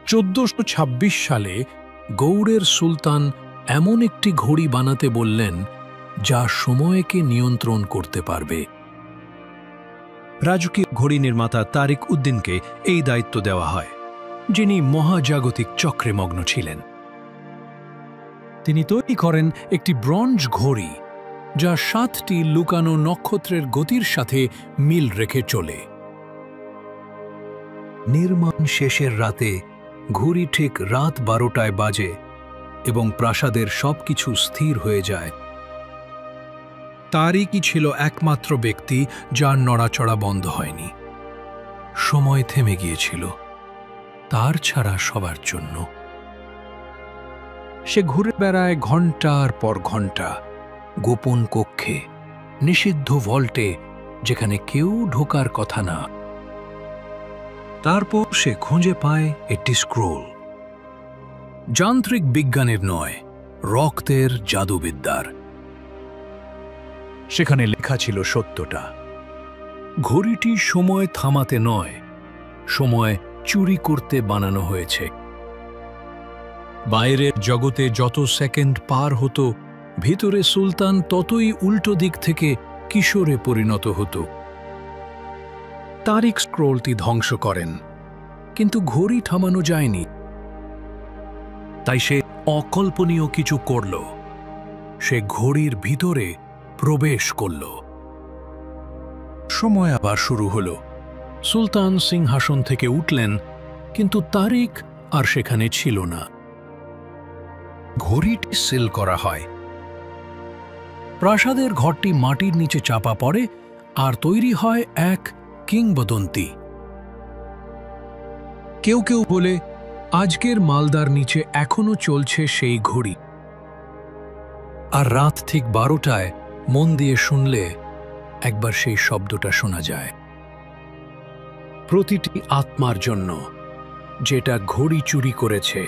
1426 সালে গৌড়ের সুলতান এমন একটি ঘড়ি বানাতে বললেন যা সময়কে নিয়ন্ত্রণ করতে পারবে। রাজকীয় ঘড়ি নির্মাতা তারিক উদ্দিনকে এই দায়িত্ব দেওয়া হয়, যিনি মহাজাগতিক চক্রে মগ্ন ছিলেন। তিনি তৈরি করেন একটি ব্রোঞ্জ ঘড়ি যা 7টি লুকানো নক্ষত্রের গতির সাথে মিল রেখে চলে। নির্মাণ শেষের রাতে ঘড়ি ঠিক রাত 12টায় বাজে এবং প্রাসাদের সবকিছু স্থির হয়ে যায়। তারিকই ছিল একমাত্র ব্যক্তি যার নড়াচড়া বন্ধ হয়নি। সময় থেমে গিয়েছিল তার ছাড়া সবার জন্য। সে ঘুরে বেড়ায় ঘণ্টার পর ঘণ্টা, গোপন কক্ষে, নিষিদ্ধ ভল্টে, যেখানে কেউ ঢোকার কথা না। তারপর সে খুঁজে পায় একটি স্ক্রোল, যান্ত্রিক বিজ্ঞানের নয়, রক্তের জাদুবিদ্যার। সেখানে লেখা ছিল সত্যটা। ঘড়িটি সময় থামাতে নয়, সময় চুরি করতে বানানো হয়েছে। বাইরের জগতে যত সেকেন্ড পার হতো, ভিতরে সুলতান ততই উল্টো দিক থেকে কিশোরে পরিণত হতো। তারিক স্ক্রোলটি ধ্বংস করেন, কিন্তু ঘড়ি থামানো যায়নি। তাই সে অকল্পনীয় কিছু করল। সে ঘড়ির ভিতরে প্রবেশ করল। সময় আবার শুরু হল। সুলতান সিংহাসন থেকে উঠলেন, কিন্তু তারিক আর সেখানে ছিল না। ঘড়িটি সিল করা হয়। প্রাসাদের ঘরটি মাটির নিচে চাপা পড়ে আর তৈরি হয় এক কিংবদন্তি। কেউ কেউ বলে আজকের মালদার নিচে এখনো চলছে সেই ঘড়ি। আর রাত ঠিক 12টায় মন দিয়ে শুনলে একবার সেই শব্দটা শোনা যায়। প্রতিটি আত্মার জন্য যেটা ঘড়ি চুরি করেছে।